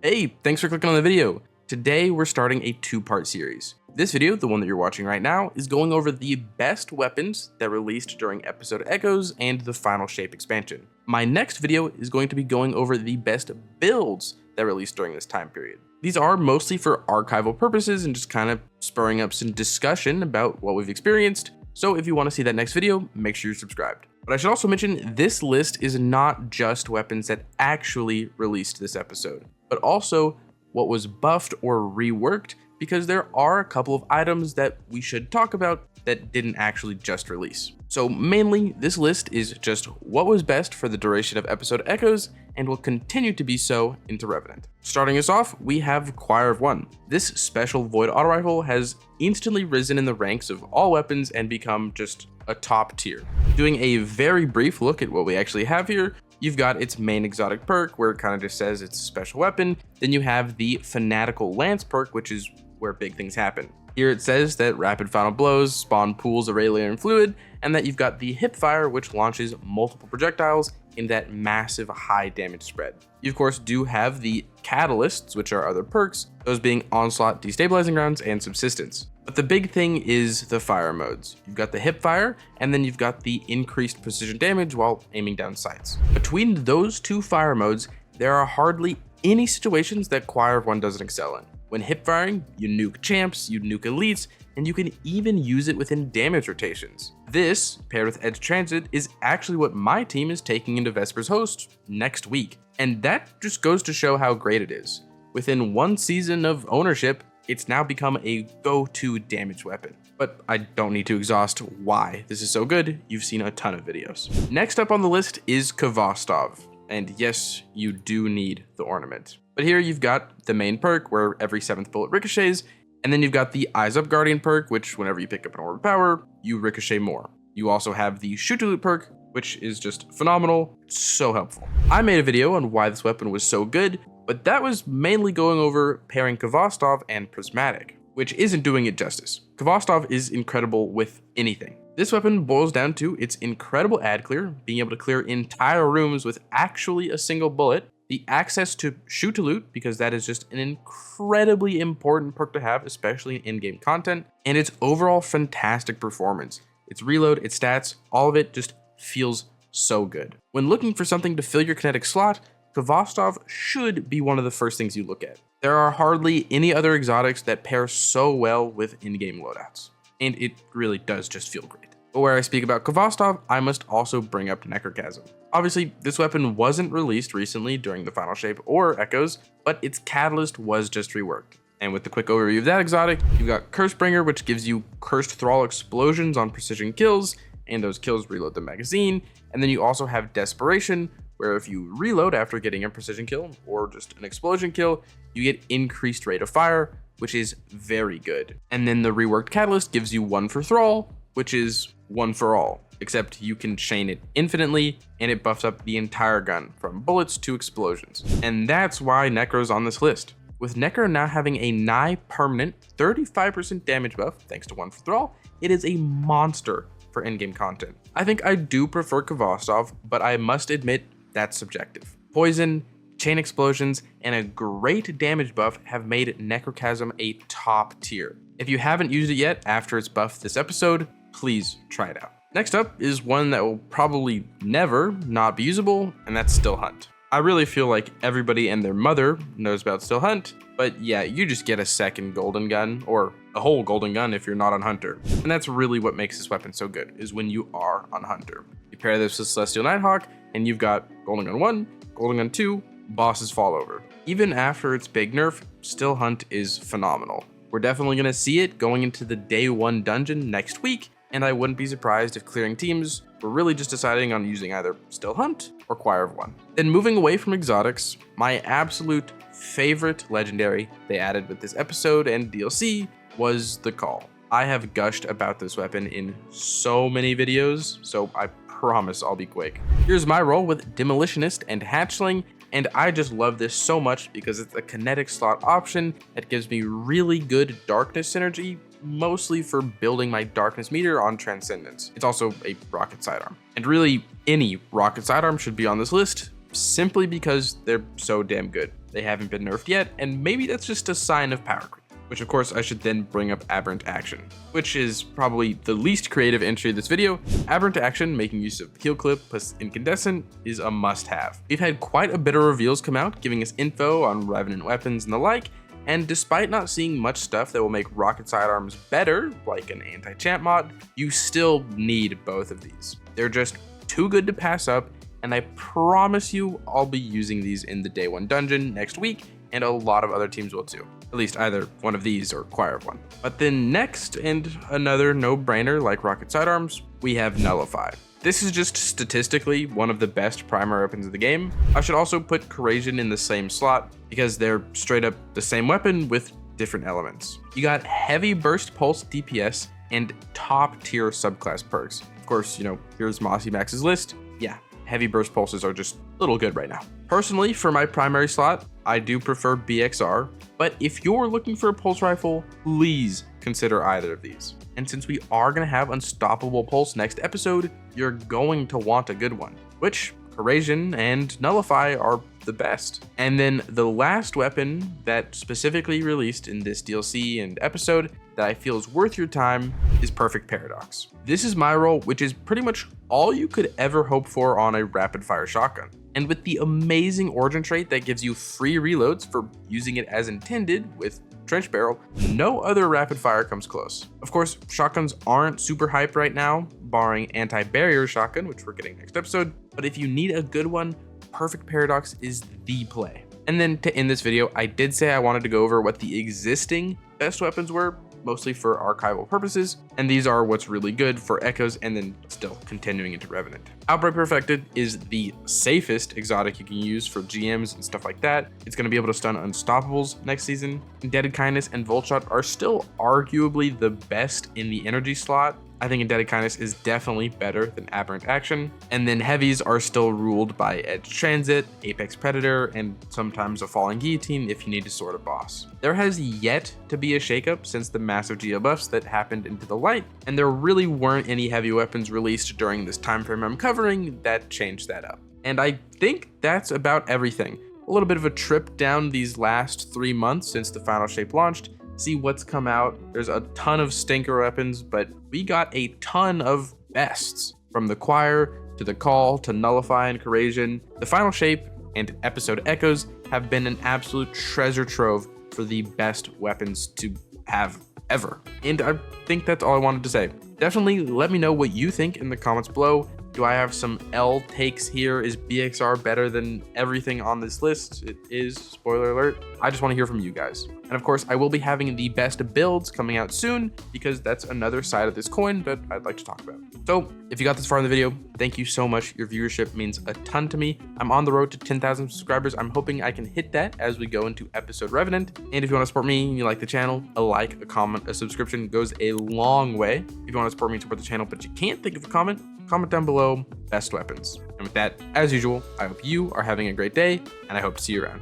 Hey, thanks for clicking on the video. Today we're starting a two-part series. This video, the one that you're watching right now, is going over the best weapons that released during Episode Echoes and the Final Shape expansion. My next video is going to be going over the best builds that released during this time period. These are mostly for archival purposes and just kind of spurring up some discussion about what we've experienced. So if you want to see that next video, make sure you're subscribed. But I should also mention this list is not just weapons that actually released this episode, but also what was buffed or reworked, because there are a couple of items that we should talk about that didn't actually just release. So mainly this list is just what was best for the duration of Episode Echoes and will continue to be so into Revenant. Starting us off, we have Choir of One. This special Void auto rifle has instantly risen in the ranks of all weapons and become just a top tier. Doing a very brief look at what we actually have here, you've got its main exotic perk where it kind of just says it's a special weapon. Then you have the Fanatical Lance perk, which is where big things happen. Here it says that rapid final blows spawn pools of alien fluid, and that you've got the hip fire, which launches multiple projectiles in that massive high damage spread. You of course do have the catalysts, which are other perks, those being onslaught, destabilizing rounds, and subsistence. But the big thing is the fire modes. You've got the hip fire, and then you've got the increased precision damage while aiming down sights. Between those two fire modes, there are hardly any situations that Choir of One doesn't excel in. When hip firing, you nuke champs, you nuke elites, and you can even use it within damage rotations. This, paired with Edge Transit, is actually what my team is taking into Vesper's Host next week. And that just goes to show how great it is. Within one season of ownership, it's now become a go-to damage weapon. But I don't need to exhaust why this is so good. You've seen a ton of videos. Next up on the list is Khvostov. And yes, you do need the ornament. But here you've got the main perk where every 7th bullet ricochets, and then you've got the Eyes Up Guardian perk, which whenever you pick up an orb of power, you ricochet more. You also have the Shoot to Loot perk, which is just phenomenal, so helpful. I made a video on why this weapon was so good, but that was mainly going over pairing Khvostov and Prismatic, which isn't doing it justice. Khvostov is incredible with anything. This weapon boils down to its incredible ad clear, being able to clear entire rooms with actually a single bullet, the access to Shoot to Loot, because that is just an incredibly important perk to have, especially in in-game content, and its overall fantastic performance. Its reload, its stats, all of it just feels so good. When looking for something to fill your kinetic slot, Khvostov should be one of the first things you look at. There are hardly any other exotics that pair so well with in-game loadouts, and it really does just feel great. But where I speak about Khvostov, I must also bring up Necrochasm. Obviously, this weapon wasn't released recently during the Final Shape or Echoes, but its catalyst was just reworked. And with the quick overview of that exotic, you've got Cursebringer, which gives you Cursed Thrall explosions on precision kills, and those kills reload the magazine. And then you also have Desperation, where if you reload after getting a precision kill or just an explosion kill, you get increased rate of fire, which is very good. And then the reworked Catalyst gives you One for Thrall, which is one for all, except you can chain it infinitely, and it buffs up the entire gun from bullets to explosions. And that's why Necro's on this list. With Necro now having a nigh permanent 35% damage buff thanks to One for Thrall, it is a monster for in-game content. I think I do prefer Khvostov, but I must admit that's subjective. Poison, chain explosions, and a great damage buff have made Necrochasm a top tier. If you haven't used it yet after its buff this episode, please try it out. Next up is one that will probably never not be usable, and that's Still Hunt. I really feel like everybody and their mother knows about Still Hunt, but yeah, you just get a second golden gun, or a whole golden gun if you're not on Hunter. And that's really what makes this weapon so good, is when you are on Hunter. You pair this with Celestial Nighthawk, and you've got Golden Gun 1, Golden Gun 2, bosses fall over. Even after its big nerf, Still Hunt is phenomenal. We're definitely going to see it going into the day 1 dungeon next week, and I wouldn't be surprised if clearing teams were really just deciding on using either Still Hunt or Choir of One. Then moving away from exotics, my absolute favorite legendary they added with this episode and DLC was the Call. I have gushed about this weapon in so many videos, so I promise I'll be quick. Here's my role with Demolitionist and Hatchling, and I just love this so much because it's a kinetic slot option that gives me really good darkness synergy, mostly for building my darkness meter on Transcendence. It's also a rocket sidearm. And really, any rocket sidearm should be on this list, simply because they're so damn good. they haven't been nerfed yet, and maybe that's just a sign of power creep. Which of course I should then bring up Aberrant Action, which is probably the least creative entry of this video. Aberrant Action, making use of Heal Clip plus Incandescent, is a must-have. We've had quite a bit of reveals come out, giving us info on Revenant weapons and the like, and despite not seeing much stuff that will make rocket sidearms better, like an anti-champ mod, you still need both of these. They're just too good to pass up, and I promise you I'll be using these in the Day 1 dungeon next week, and a lot of other teams will too. At least either one of these or acquire one. But then next, and another no-brainer like rocket sidearms, we have Nullify. This is just statistically one of the best primary weapons of the game. I should also put Corrasion in the same slot because they're straight up the same weapon with different elements. You got heavy burst pulse DPS and top tier subclass perks. Of course, here's Mossy Max's list. Yeah, heavy burst pulses are just a little good right now. Personally, for my primary slot, I do prefer BXR, but if you're looking for a pulse rifle, please consider either of these. And since we are going to have Unstoppable Pulse next episode, you're going to want a good one, which Corrasion and Nullify are the best. And then the last weapon that specifically released in this DLC and episode that I feel is worth your time is Perfect Paradox. This is my role, which is pretty much all you could ever hope for on a rapid fire shotgun. And with the amazing origin trait that gives you free reloads for using it as intended with Trench Barrel, no other rapid fire comes close. Of course, shotguns aren't super hyped right now, barring anti-barrier shotgun, which we're getting next episode, but if you need a good one, Perfect Paradox is the play. And then to end this video, I did say I wanted to go over what the existing best weapons were, mostly for archival purposes, and these are what's really good for Echoes and then still continuing into Revenant. Outbreak Perfected is the safest exotic you can use for GMs and stuff like that. It's going to be able to stun Unstoppables next season. Indebted Kindness and Volt Shot are still arguably the best in the energy slot. I think Indebted Kindness is definitely better than Aberrant Action. And then heavies are still ruled by Edge Transit, Apex Predator, and sometimes a Falling Guillotine if you need to sort a boss. There has yet to be a shakeup since the massive geo buffs that happened into the light, and there really weren't any heavy weapons released during this time frame I'm covering that changed that up. And I think that's about everything. A little bit of a trip down these last 3 months since the final shape launched, see what's come out. There's a ton of stinker weapons, but we got a ton of bests, from the Choir to the Call to Nullify and Corrasion. The final shape and episode Echoes have been an absolute treasure trove for the best weapons to have ever. And I think that's all I wanted to say. Definitely let me know what you think in the comments below. Do I have some L takes here? Is BXR better than everything on this list? It is, spoiler alert. I just want to hear from you guys. And of course, I will be having the best builds coming out soon because that's another side of this coin that I'd like to talk about. So if you got this far in the video, thank you so much. Your viewership means a ton to me. I'm on the road to 10,000 subscribers. I'm hoping I can hit that as we go into episode Revenant. And if you want to support me and you like the channel, a like, a comment, a subscription goes a long way. If you want to support me and support the channel, but you can't think of a comment down below best weapons. And with that, as usual, I hope you are having a great day, and I hope to see you around.